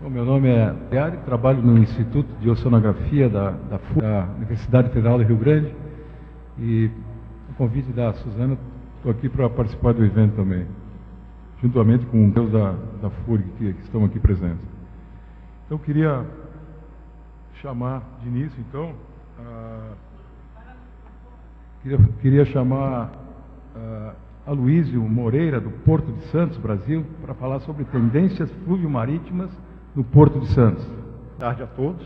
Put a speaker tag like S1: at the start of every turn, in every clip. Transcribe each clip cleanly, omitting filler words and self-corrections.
S1: Bom, meu nome é Diário, trabalho no Instituto de Oceanografia da Universidade Federal do Rio Grande e, a convite da Suzana, estou aqui para participar do evento também, juntamente com os da FURG que estão aqui presentes. Então, eu queria chamar de início, então, queria chamar Aloísio Moreira, do Porto de Santos, Brasil, para falar sobre tendências fluvio-marítimas no Porto de Santos.
S2: Boa tarde a todos.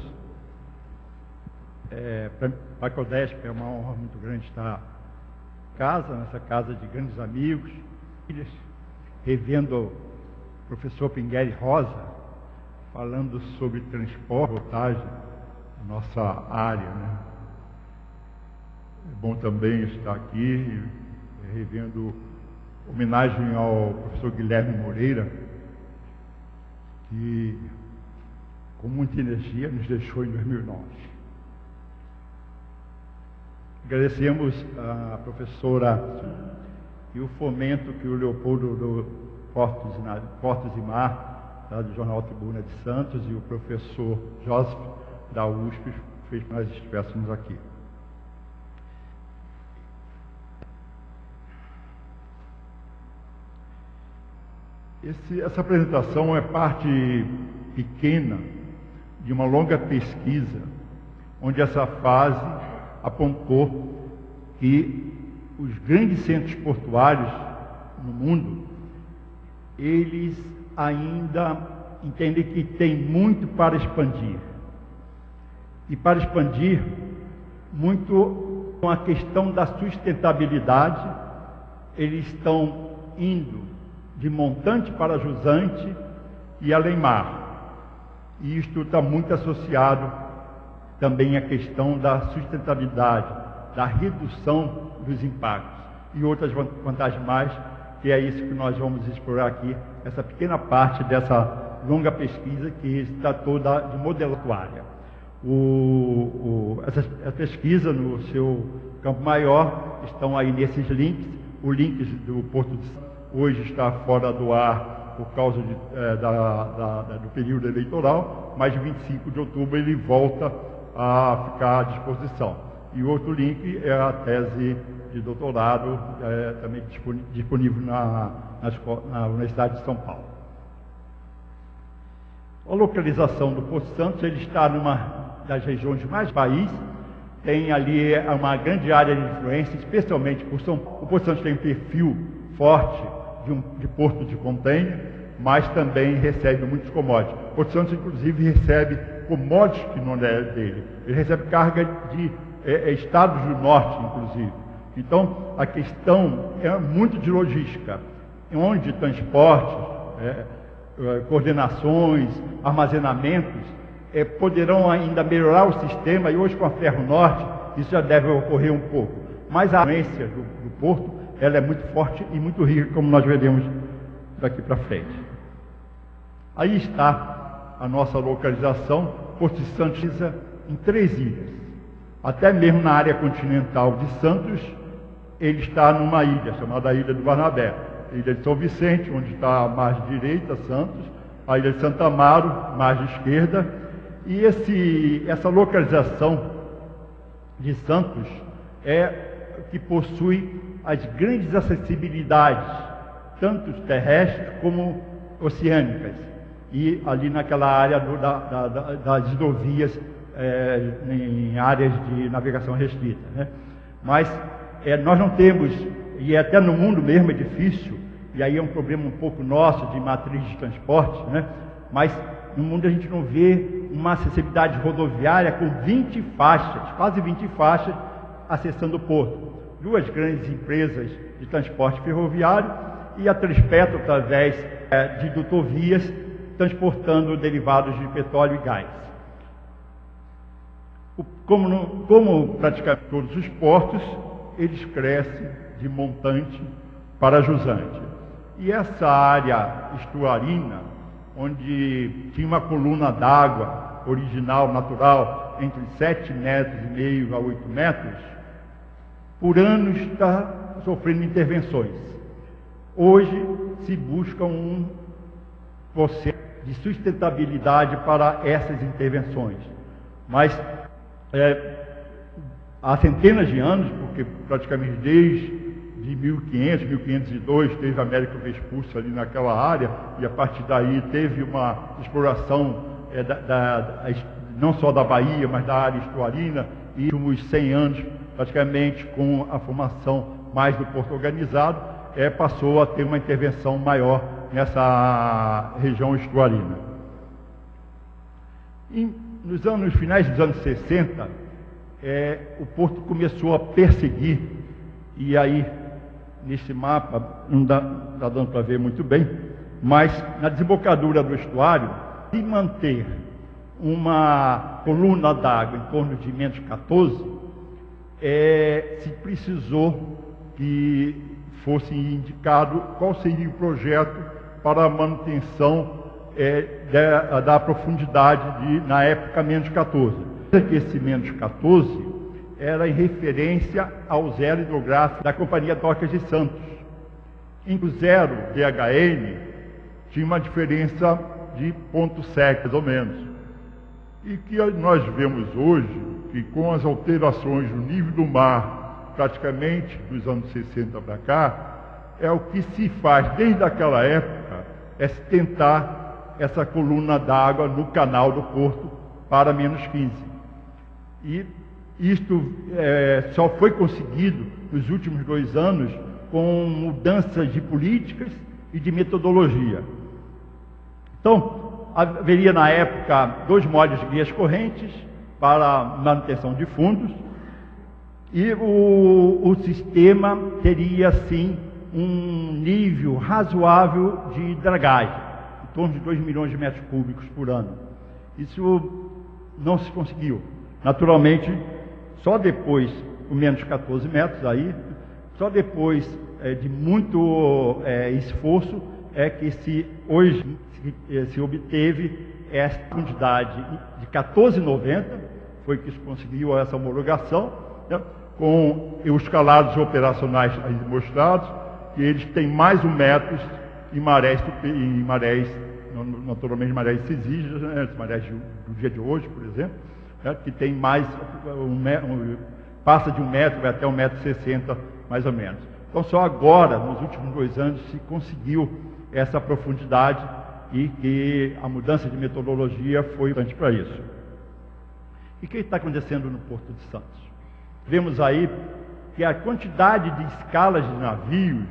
S2: Para a Codesp é uma honra muito grande estar nessa casa de grandes amigos, revendo o professor Pingueri Rosa, falando sobre transporte, voltagem, nossa área, né? É bom também estar aqui, revendo homenagem ao professor Guilherme Moreira, que com muita energia nos deixou em 2009. Agradecemos à professora e o fomento que o Leopoldo do Portos e Mar, do Jornal Tribuna de Santos, e o professor Joseph da USP fez para nós estivéssemos aqui. Essa apresentação é parte pequena de uma longa pesquisa, onde essa fase apontou que os grandes centros portuários no mundo, eles ainda entendem que tem muito para expandir. E para expandir, muito com a questão da sustentabilidade, eles estão indo de montante para jusante e além-mar. E isto está muito associado também à questão da sustentabilidade, da redução dos impactos e outras vantagens mais, que é isso que nós vamos explorar aqui, essa pequena parte dessa longa pesquisa que está toda de modelo atuária. Essa pesquisa, no seu campo maior, estão aí nesses links. O link do Porto de Santos hoje está fora do ar por causa do período eleitoral, mas de 25 de outubro ele volta a ficar à disposição. E outro link é a tese de doutorado, também disponível na Universidade de São Paulo. A localização do Porto Santos, ele está numa das regiões mais do país, tem ali uma grande área de influência, especialmente por São Paulo. O Porto Santos tem um perfil forte de porto de container, mas também recebe muitos commodities. O Porto Santos, inclusive, recebe commodities que não é dele. Ele recebe carga de estados do norte, inclusive. Então, a questão é muito de logística, onde transportes, coordenações, armazenamentos, poderão ainda melhorar o sistema, e hoje com a Ferro Norte isso já deve ocorrer um pouco. Mas a influência do porto, ela é muito forte e muito rica, como nós veremos daqui para frente. Aí está a nossa localização. Porto de Santos em 3 ilhas. Até mesmo na área continental de Santos, ele está numa ilha, chamada Ilha do Barnabé. A Ilha de São Vicente, onde está a margem direita, Santos, a Ilha de Santa Amaro, margem esquerda, e essa localização de Santos é que possui as grandes acessibilidades, tanto terrestres como oceânicas, e ali naquela área das hidrovias, em áreas de navegação restrita, né? Mas nós não temos, e até no mundo mesmo é difícil, e aí é um problema um pouco nosso de matriz de transporte, né? Mas no mundo a gente não vê uma acessibilidade rodoviária com 20 faixas, quase 20 faixas, acessando o porto. 2 grandes empresas de transporte ferroviário e a Transpetro, através de dutovias, transportando derivados de petróleo e gás. Como praticamente todos os portos, eles crescem de montante para jusante. E essa área estuarina, onde tinha uma coluna d'água original, natural, entre 7,5 metros a 8 metros, por anos está sofrendo intervenções. Hoje se busca um processo de sustentabilidade para essas intervenções. Mas há centenas de anos, porque praticamente desde de 1500, 1502, teve a Américo Vespucci ali naquela área, e a partir daí teve uma exploração não só da Bahia, mas da área estuarina, e uns 100 anos, praticamente, com a formação mais do porto organizado, passou a ter uma intervenção maior nessa região estuarina. Nos finais dos anos 60, o porto começou a perseguir, e aí, nesse mapa, não dá dando para ver muito bem, mas na desembocadura do estuário, se manter uma coluna d'água em torno de menos 14, se precisou que fosse indicado qual seria o projeto para a manutenção da profundidade na época menos 14. Esse menos 14 era em referência ao zero hidrográfico da Companhia Docas de Santos. Em o zero DHN tinha uma diferença de 0,7, mais ou menos. E que nós vemos hoje que com as alterações do nível do mar, praticamente dos anos 60 para cá, o que se faz desde aquela época se tentar essa coluna d'água no canal do Porto para menos 15. E isto só foi conseguido nos últimos 2 anos com mudanças de políticas e de metodologia. Então, haveria na época 2 modos de vias correntes para manutenção de fundos, e o sistema teria, sim, um nível razoável de dragagem, em torno de 2 milhões de metros cúbicos por ano. Isso não se conseguiu. Naturalmente, só depois, com menos 14 metros aí, só depois de muito esforço que hoje se obteve essa profundidade de 14,90, foi que se conseguiu essa homologação, né, com os calados operacionais aí mostrados, que eles têm mais 1 metro em marés, naturalmente marés exígenas, né, marés do dia de hoje, por exemplo, né, que tem mais, passa de 1 metro, vai até 1,60 m, mais ou menos. Então, só agora, nos últimos 2 anos, se conseguiu essa profundidade, e que a mudança de metodologia foi importante para isso. E o que está acontecendo no Porto de Santos? Vemos aí que a quantidade de escalas de navios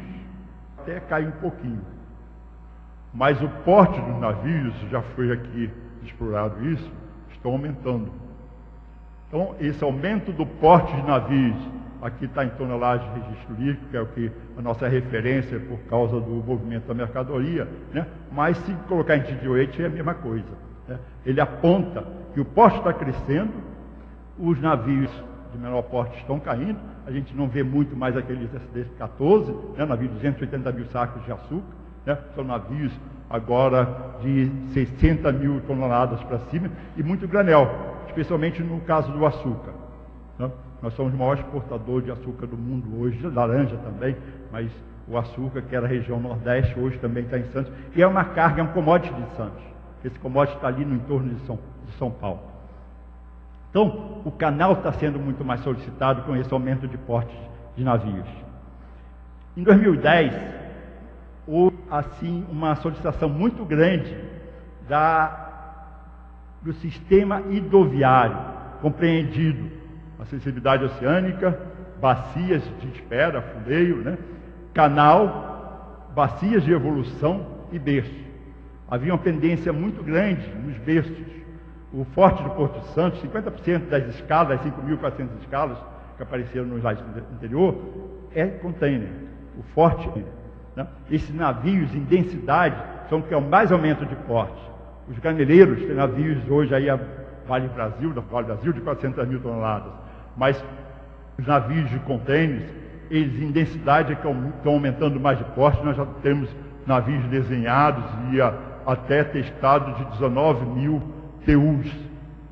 S2: até cai um pouquinho, mas o porte dos navios, já foi aqui explorado isso, estão aumentando. Então, esse aumento do porte de navios, aqui está em tonelagem de registro líquido, que é o que a nossa referência por causa do movimento da mercadoria, né? Mas se colocar em TDOH é a mesma coisa, né? Ele aponta que o porte está crescendo, os navios de menor porte estão caindo, a gente não vê muito mais aqueles SD-14, né? Navios de 280 mil sacos de açúcar, né? São navios agora de 60 mil toneladas para cima, e muito granel, especialmente no caso do açúcar, né? Nós somos o maior exportador de açúcar do mundo hoje, de laranja também, mas o açúcar, que era a região Nordeste, hoje também está em Santos, e é uma carga, é um commodity de Santos. Esse commodity está ali no entorno de São Paulo. Então, o canal está sendo muito mais solicitado com esse aumento de portes de navios. Em 2010, houve, assim, uma solicitação muito grande do sistema hidroviário, compreendido acessibilidade oceânica, bacias de espera, fuleio, né? Canal, bacias de evolução e berço. Havia uma pendência muito grande nos berços. O Forte do Porto de Santos, 50% das escalas, 5.400 escalas que apareceram no slide anterior, é container. O Forte, né? Esses navios em densidade são o que é o mais aumento de porte. Os graneleiros têm navios hoje aí a Vale Brasil, de 400 mil toneladas. Mas os navios de contêineres, eles em densidade estão aumentando mais de porte. Nós já temos navios desenhados e até testados de 19 mil TUs,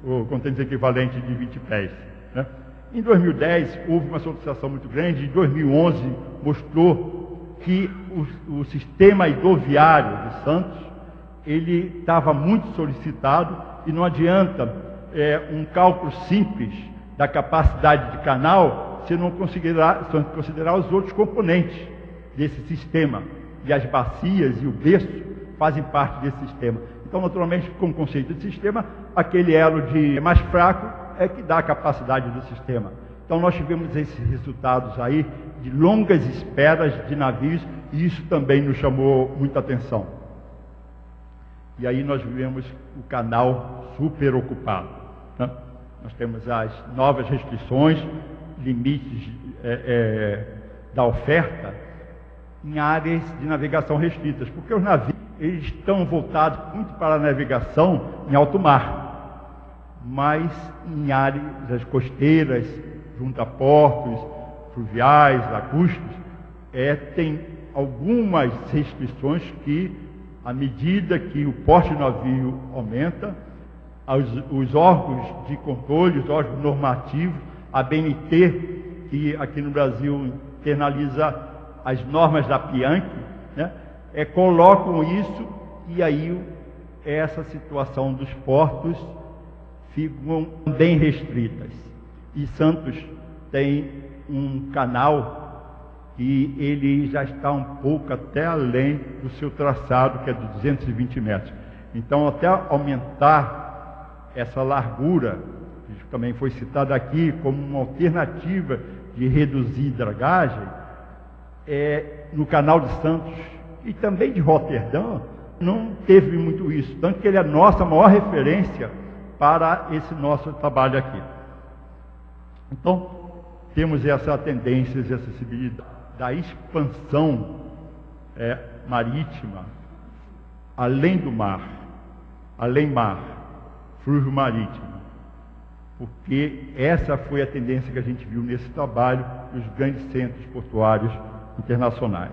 S2: ou contêineres equivalentes de 20 pés. Né? Em 2010, houve uma solicitação muito grande. Em 2011, mostrou que o sistema hidroviário de Santos ele estava muito solicitado e não adianta um cálculo simples da capacidade de canal se não considerar os outros componentes desse sistema. E as bacias e o berço fazem parte desse sistema. Então, naturalmente, com o conceito de sistema, aquele elo de mais fraco é que dá a capacidade do sistema. Então, nós tivemos esses resultados aí de longas esperas de navios e isso também nos chamou muita atenção. E aí nós vivemos o canal super ocupado, né? Nós temos as novas restrições, limites da oferta em áreas de navegação restritas, porque os navios eles estão voltados muito para a navegação em alto mar, mas em áreas costeiras, junto a portos, fluviais, lacustres, tem algumas restrições que, à medida que o porte do navio aumenta, os órgãos de controle, os órgãos normativos, a BNT, que aqui no Brasil internaliza as normas da PIANC, né, colocam isso e aí essa situação dos portos ficam bem restritas. E Santos tem um canal que ele já está um pouco até além do seu traçado, que é de 220 metros. Então, até aumentar essa largura, que também foi citada aqui como uma alternativa de reduzir dragagem, no canal de Santos e também de Roterdã, não teve muito isso, tanto que ele é a nossa maior referência para esse nosso trabalho aqui. Então, temos essa tendência de acessibilidade, da expansão marítima, além do mar, além mar, fluxo marítimo, porque essa foi a tendência que a gente viu nesse trabalho dos grandes centros portuários internacionais.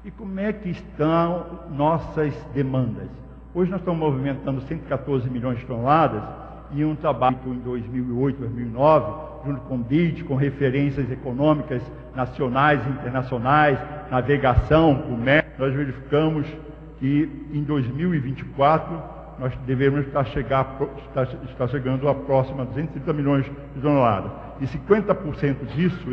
S2: E como é que estão nossas demandas? Hoje nós estamos movimentando 114 milhões de toneladas e um trabalho em 2008, 2009, junto com o BID, com referências econômicas nacionais e internacionais, navegação, comércio, nós verificamos que em 2024 nós devemos estar chegando a próxima a 230 milhões de toneladas. E 50% disso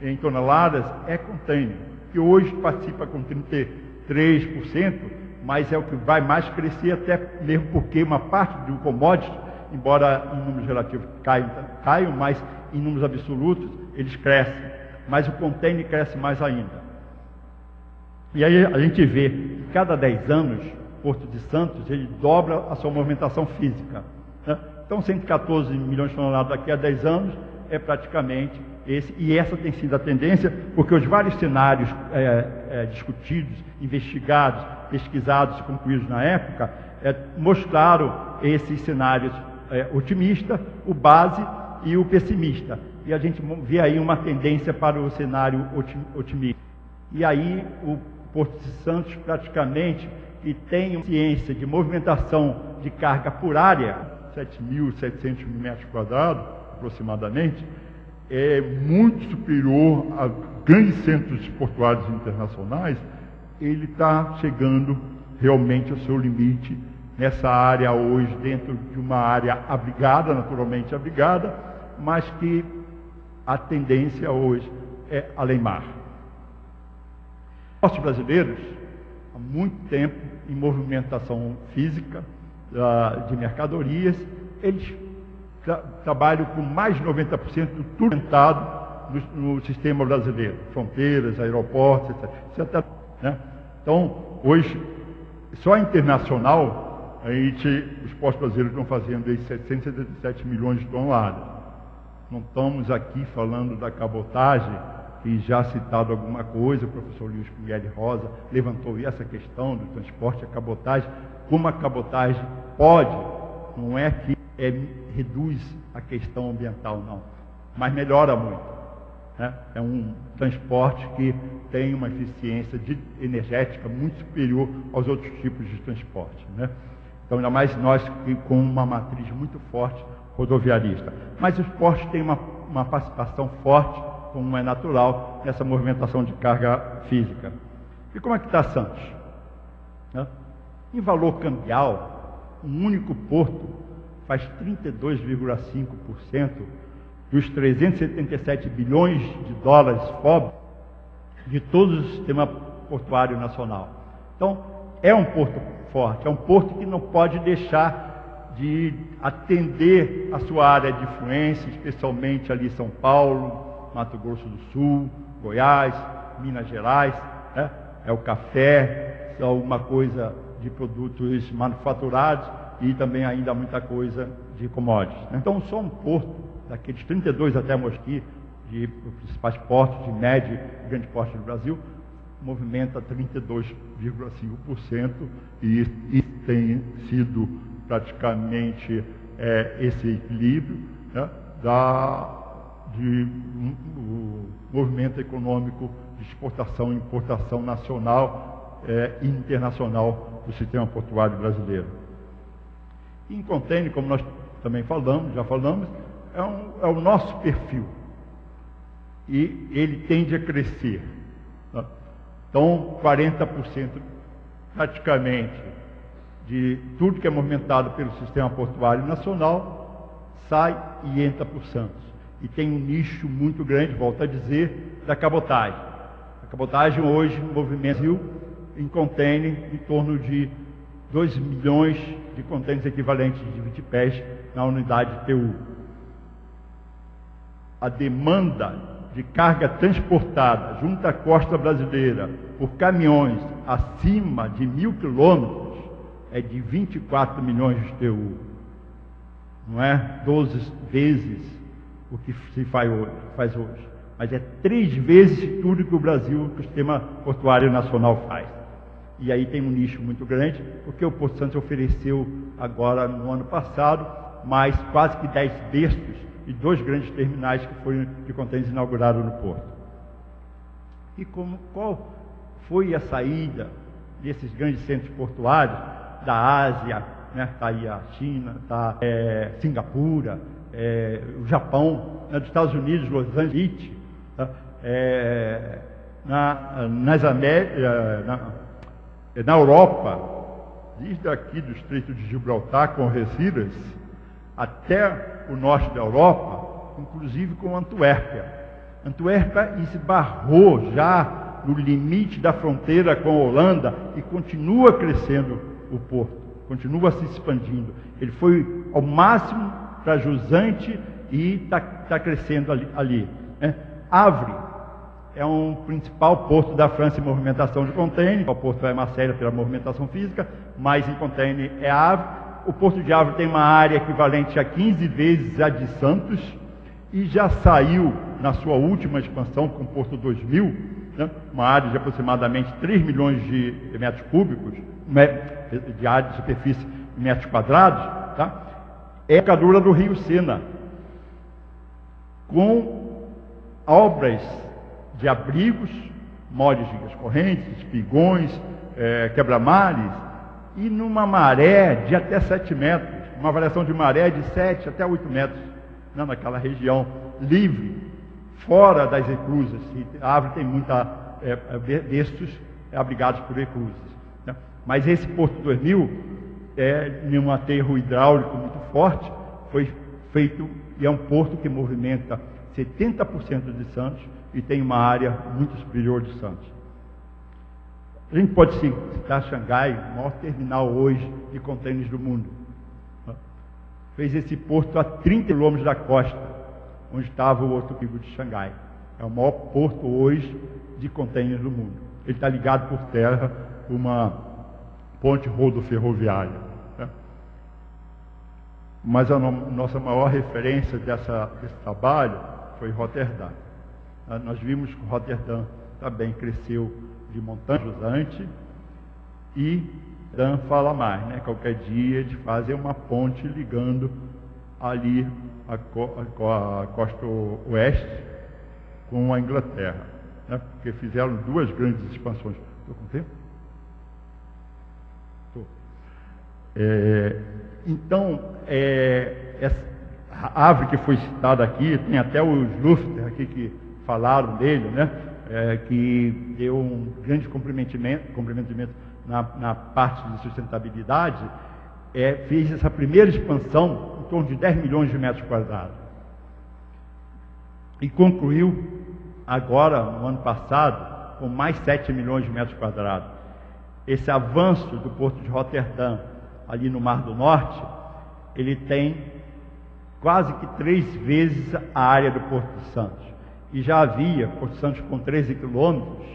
S2: em toneladas é container, que hoje participa com 33%, mas é o que vai mais crescer, até mesmo porque uma parte do commodity, embora em números relativos caiam, mas em números absolutos eles crescem. Mas o container cresce mais ainda. E aí a gente vê que cada 10 anos, o Porto de Santos, ele dobra a sua movimentação física, né? Então 114 milhões de toneladas daqui a 10 anos é praticamente esse, e essa tem sido a tendência, porque os vários cenários discutidos, investigados, pesquisados e concluídos na época, mostraram esses cenários otimista, o base e o pessimista. E a gente vê aí uma tendência para o cenário otimista. E aí o Porto de Santos praticamente, que tem uma ciência de movimentação de carga por área, 7.700 metros quadrados aproximadamente, é muito superior a grandes centros portuários internacionais. Ele está chegando realmente ao seu limite nessa área hoje, dentro de uma área abrigada, naturalmente abrigada, mas que a tendência hoje é além-mar. Os brasileiros, há muito tempo em movimentação física de mercadorias, eles trabalham com mais de 90% do tudo orientado no sistema brasileiro, fronteiras, aeroportos, etc. Né? Então, hoje, só internacional, os portos brasileiros estão fazendo aí 777 milhões de toneladas. Não estamos aqui falando da cabotagem, que já citado alguma coisa, o professor Luiz Miguel Rosa levantou essa questão do transporte, a cabotagem, como a cabotagem pode, não é que reduz a questão ambiental, não, mas melhora muito, né? É um transporte que tem uma eficiência energética muito superior aos outros tipos de transporte, né? Então, ainda mais nós com uma matriz muito forte rodoviarista. Mas os portos têm uma participação forte, como é natural, nessa movimentação de carga física. E como é que está Santos? Né? Em valor cambial, um único porto faz 32,5% dos 377 bilhões de dólares FOB de todo o sistema portuário nacional. Então, é um porto forte, é um porto que não pode deixar de atender a sua área de influência, especialmente ali São Paulo, Mato Grosso do Sul, Goiás, Minas Gerais, né? É o café, é alguma coisa de produtos manufaturados e também ainda muita coisa de commodities, né? Então, só um porto, daqueles 32 até Mosqui, de principais portos de médio e grande porte do Brasil, movimenta 32,5% e tem sido praticamente esse equilíbrio, né, o movimento econômico de exportação e importação nacional e internacional do sistema portuário brasileiro. Em container, como nós também já falamos, é o nosso perfil e ele tende a crescer. Né? Então, 40% praticamente de tudo que é movimentado pelo sistema portuário nacional sai e entra por Santos. E tem um nicho muito grande, volto a dizer, da cabotagem. A cabotagem hoje movimenta em container em torno de 2 milhões de contêineres equivalentes de 20 pés na unidade TU. A demanda de carga transportada junto à costa brasileira por caminhões acima de 1.000 quilômetros é de 24 milhões de TU. Não é 12 vezes o que se faz hoje, mas é 3 vezes tudo que o sistema portuário nacional faz. E aí tem um nicho muito grande, porque o Porto Santos ofereceu agora no ano passado mais quase que 10 berços e 2 grandes terminais que foram de contêineres inaugurados no porto. E qual foi a saída desses grandes centros portuários da Ásia, né? Está aí a China, está Singapura, o Japão, né? Dos Estados Unidos, Los Angeles, tá? Na Europa, desde aqui do Estreito de Gibraltar com Algeciras até o norte da Europa, inclusive com Antuérpia. Antuérpia esbarrou já no limite da fronteira com a Holanda e continua crescendo o porto, continua se expandindo. Ele foi ao máximo para jusante e está crescendo ali. Né? Havre é um principal porto da França em movimentação de contêiner. O porto é Marselha pela movimentação física, mas em contêiner é Havre. O porto de Havre tem uma área equivalente a 15 vezes a de Santos e já saiu na sua última expansão com o Porto 2000, né, uma área de aproximadamente 3 milhões de metros cúbicos, de área de superfície em metros quadrados, tá? É a cadura do Rio Sena, com obras de abrigos, molhos de correntes, espigões, quebra-mares, e numa maré de até 7 metros, uma variação de maré de 7 até 8 metros, né, naquela região livre, fora das reclusas. A árvore tem muita berços abrigados por reclusas. Né? Mas esse Porto 2000, em um aterro hidráulico muito forte, foi feito, e é um porto que movimenta 70% de Santos e tem uma área muito superior de Santos. A gente pode citar Xangai, o maior terminal hoje de contêineres do mundo. Fez esse porto a 30 quilômetros da costa, onde estava o outro pico de Xangai. É o maior porto hoje de contêineres do mundo. Ele está ligado por terra por uma ponte rodoferroviária. Né? Mas a nossa maior referência desse trabalho foi Roterdã. Nós vimos que Roterdã também cresceu de montanha jusante e Dan fala mais, né? Qualquer dia eles fazem uma ponte ligando ali a costa oeste com a Inglaterra, né? Porque fizeram 2 grandes expansões. Estou com tempo? Estou. Então, essa árvore que foi citada aqui, tem até os Lufter aqui que falaram dele, né? Que deu um grande comprometimento na parte de sustentabilidade, fez essa primeira expansão em torno de 10 milhões de metros quadrados. E concluiu agora, no ano passado, com mais 7 milhões de metros quadrados. Esse avanço do Porto de Roterdã, ali no Mar do Norte, ele tem quase que 3 vezes a área do Porto de Santos. E já havia, Porto de Santos com 13 quilômetros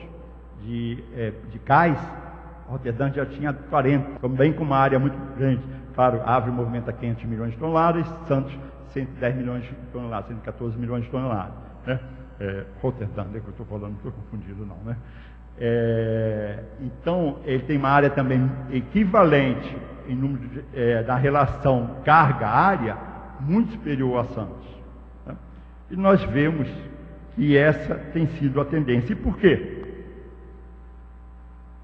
S2: de cais, Roterdã já tinha 40, também com uma área muito grande. Claro, Avre movimenta 500 milhões de toneladas, Santos 110 milhões de toneladas, 114 milhões de toneladas. Né? Roterdã, que eu estou falando, não estou confundido não, né? Então, ele tem uma área também equivalente em número da relação carga-área, muito superior a Santos. Né? E nós vemos que essa tem sido a tendência. E por quê?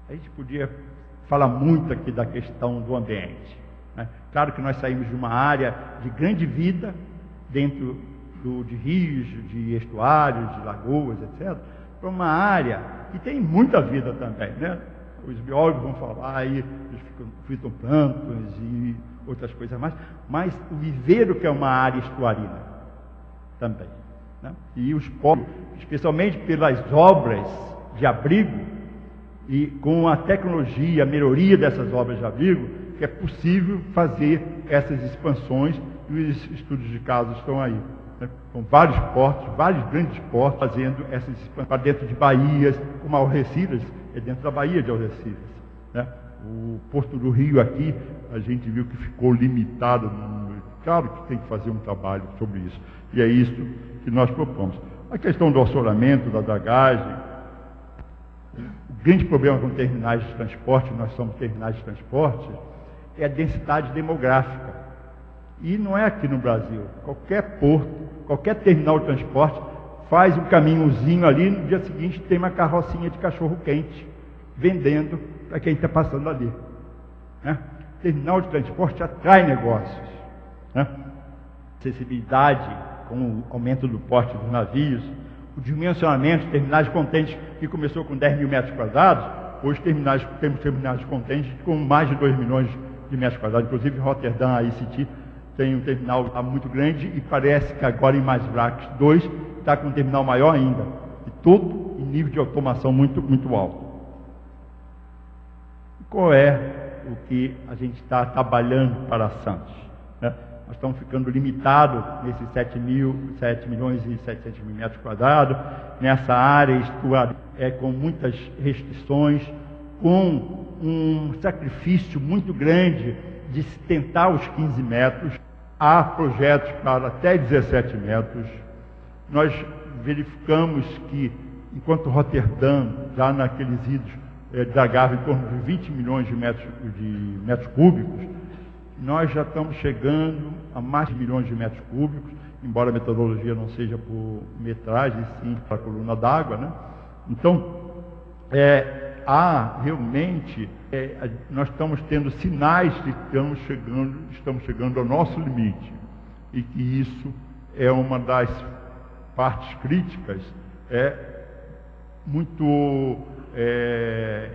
S2: A gente podia falar muito aqui da questão do ambiente. Né? Claro que nós saímos de uma área de grande vida, dentro de rios, de estuários, de lagoas, etc., para uma área que tem muita vida também. Né? Os biólogos vão falar aí, eles fitoplânctons e outras coisas mais, mas o viveiro que é uma área estuarina também. Né? E os povos, especialmente pelas obras de abrigo, e com a tecnologia, a melhoria dessas obras de abrigo, que é possível fazer essas expansões, e os estudos de caso estão aí. Né? Com vários portos, vários grandes portos, fazendo essas expansões para dentro de baías, como Algeciras, é dentro da Baía de Algeciras. Né? O Porto do Rio aqui, a gente viu que ficou limitado. Claro que tem que fazer um trabalho sobre isso, e é isso que nós propomos. A questão do assoramento, da dragagem, o grande problema com terminais de transporte, nós somos terminais de transporte, é a densidade demográfica. E não é aqui no Brasil. Qualquer porto, qualquer terminal de transporte faz um caminhozinho ali, no dia seguinte tem uma carrocinha de cachorro-quente vendendo para quem está passando ali. Né? Terminal de transporte atrai negócios. Né? Acessibilidade, com o aumento do porte dos navios, o dimensionamento de terminais de contentes, que começou com 10 mil metros quadrados, hoje temos terminais de contentes com mais de 2 milhões de metros quadrados. Inclusive, Roterdã, a ICT, tem um terminal muito grande e parece que agora em Maasvlakte 2 está com um terminal maior ainda. E todo em nível de automação muito, muito alto. Qual é o que a gente está trabalhando para Santos? Né? Nós estamos ficando limitados nesses 7 milhões e 700 mil metros quadrados, nessa área estuária, com muitas restrições, com um sacrifício muito grande de se tentar os 15 metros. Há projetos para até 17 metros. Nós verificamos que, enquanto Roterdã, já naqueles idos, dragava em torno de 20 milhões de metros cúbicos, nós já estamos chegando a mais de milhões de metros cúbicos, embora a metodologia não seja por metragem, sim para a coluna d'água, né? Então, realmente, nós estamos tendo sinais de que estamos chegando ao nosso limite, e que isso é uma das partes críticas, muito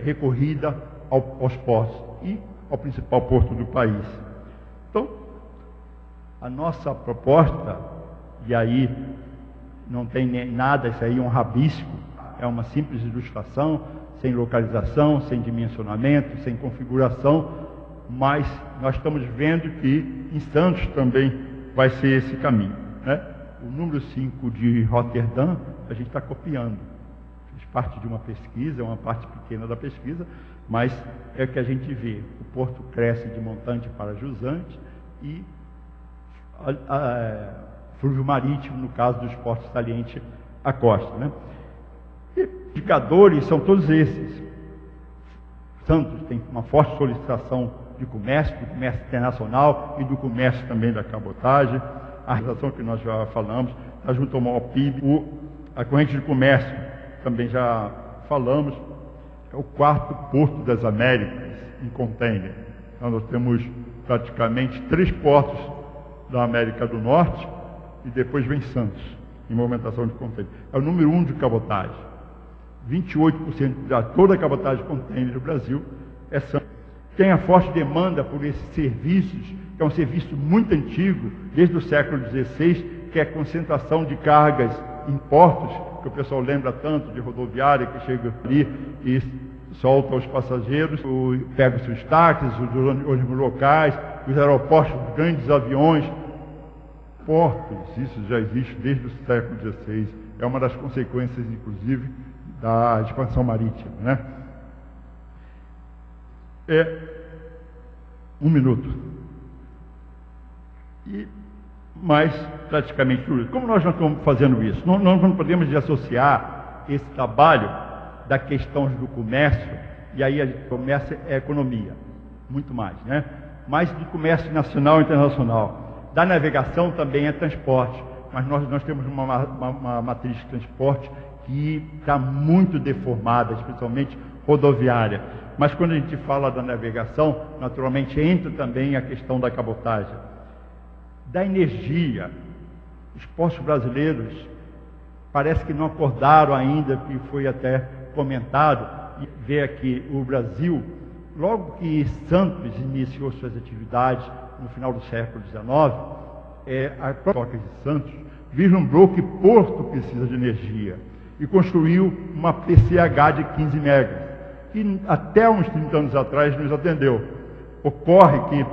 S2: recorrida aos portos e ao principal porto do país. Então, a nossa proposta, e aí não tem nem nada, isso aí é um rabisco, é uma simples ilustração, sem localização, sem dimensionamento, sem configuração, mas nós estamos vendo que em Santos também vai ser esse caminho. Né? O número 5 de Roterdã, a gente está copiando. Fez parte de uma pesquisa, é uma parte pequena da pesquisa, mas é o que a gente vê. O porto cresce de montante para jusante e flúvio marítimo, no caso dos portos salientes à costa. Né? Indicadores são todos esses. Santos tem uma forte solicitação de comércio, do comércio internacional e do comércio também da cabotagem. A realização que nós já falamos, está junto ao maior PIB. A corrente de comércio, também já falamos, é o 4º porto das Américas em container. Então, nós temos praticamente 3 portos da América do Norte e depois vem Santos, em movimentação de container. É o número 1 de cabotagem. 28% de toda a cabotagem de container do Brasil é Santos. Tem a forte demanda por esses serviços, que é um serviço muito antigo, desde o século XVI, que é a concentração de cargas em portos, que o pessoal lembra tanto de rodoviária, que chega ali e solta os passageiros, pega os seus táxis, os ônibus locais, os aeroportos, os grandes aviões, portos, isso já existe desde o século XVI, é uma das consequências, inclusive, da expansão marítima, né? Um minuto. Mas praticamente tudo isso. Como nós não estamos fazendo isso? Nós não podemos associar esse trabalho da questão do comércio, e aí o comércio é economia, muito mais, né? Mas do comércio nacional e internacional. Da navegação também é transporte, mas nós temos uma matriz de transporte que está muito deformada, especialmente rodoviária. Mas quando a gente fala da navegação, naturalmente entra também a questão da cabotagem. Da energia, os postos brasileiros parece que não acordaram ainda, que foi até comentado, e ver aqui o Brasil, logo que Santos iniciou suas atividades no final do século XIX, a Toca de Santos vislumbrou que Porto precisa de energia e construiu uma PCH de 15 megas, que até uns 30 anos atrás nos atendeu. Ocorre que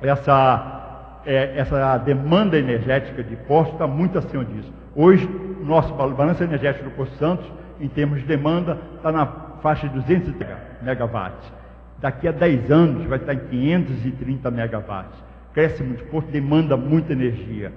S2: essa demanda energética de Porto está muito acima disso. Hoje, o nosso balanço energético do Porto Santos, em termos de demanda, está na faixa de 230 megawatts. Daqui a 10 anos vai estar em 530 megawatts. Cresce muito, Porto demanda muita energia.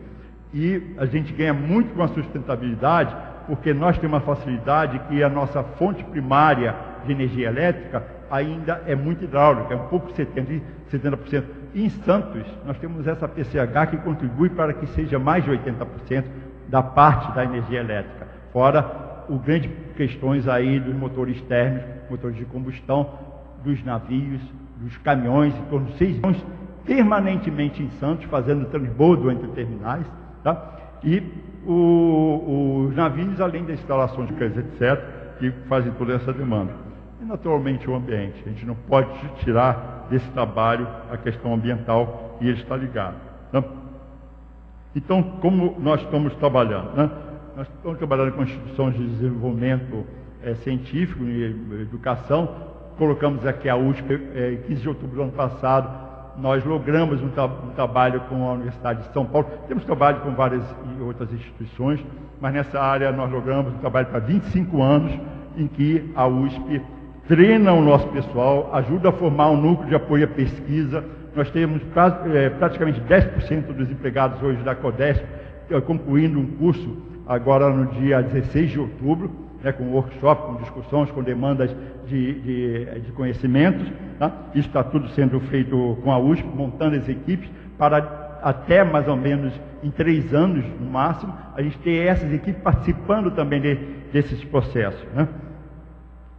S2: E a gente ganha muito com a sustentabilidade, porque nós temos uma facilidade que a nossa fonte primária de energia elétrica ainda é muito hidráulica, é um pouco 70%. E em Santos, nós temos essa PCH que contribui para que seja mais de 80% da parte da energia elétrica. Fora o grandes questões aí dos motores térmicos, motores de combustão, dos navios, dos caminhões, em torno de 6 milhões, permanentemente em Santos, fazendo transbordo entre terminais, tá? E os navios, além das instalações de coisas, etc., que fazem toda essa demanda. E, naturalmente, o ambiente. A gente não pode tirar desse trabalho a questão ambiental, e ele está ligado. Né? Então, como nós estamos trabalhando? Né? Nós estamos trabalhando com instituições de desenvolvimento científico e educação. Colocamos aqui a USP, em 15 de outubro do ano passado, nós logramos um trabalho com a Universidade de São Paulo. Temos trabalho com várias outras instituições, mas nessa área nós logramos um trabalho para 25 anos, em que a USP treina o nosso pessoal, ajuda a formar um núcleo de apoio à pesquisa. Nós temos praticamente 10% dos empregados hoje da CODESP concluindo um curso agora no dia 16 de outubro, com workshop, com discussões, com demandas de conhecimentos. Tá? Isso está tudo sendo feito com a USP, montando as equipes para até mais ou menos em 3 anos, no máximo, a gente ter essas equipes participando também desses processos. Né?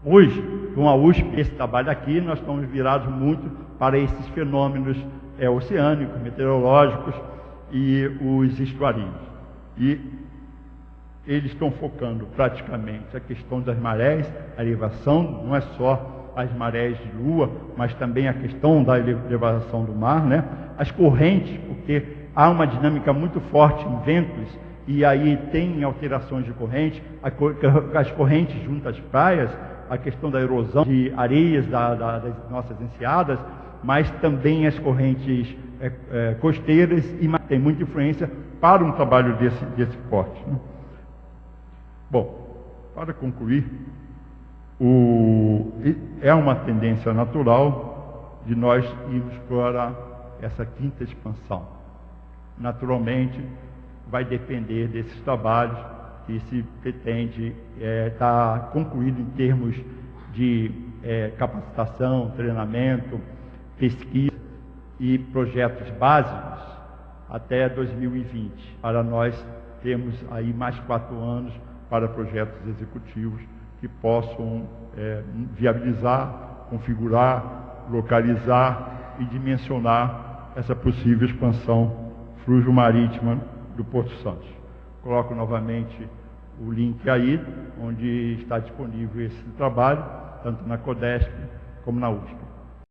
S2: Hoje, com a USP, esse trabalho aqui, nós estamos virados muito para esses fenômenos oceânicos, meteorológicos e os estuarinhos. E eles estão focando praticamente a questão das marés, a elevação, não é só as marés de lua, mas também a questão da elevação do mar, né? As correntes, porque há uma dinâmica muito forte em ventos, e aí tem alterações de corrente, as correntes junto às praias, a questão da erosão de areias das nossas enseadas, mas também as correntes costeiras, e tem muita influência para um trabalho desse porte. Né? Bom, para concluir, é uma tendência natural de nós irmos para essa quinta expansão. Naturalmente, vai depender desses trabalhos que se pretende estar concluído em termos de capacitação, treinamento, pesquisa e projetos básicos até 2020. Para nós temos aí mais 4 anos para projetos executivos que possam viabilizar, configurar, localizar e dimensionar essa possível expansão fluxo-marítima do Porto Santos. Coloco novamente o link aí, onde está disponível esse trabalho, tanto na CODESP como na USP.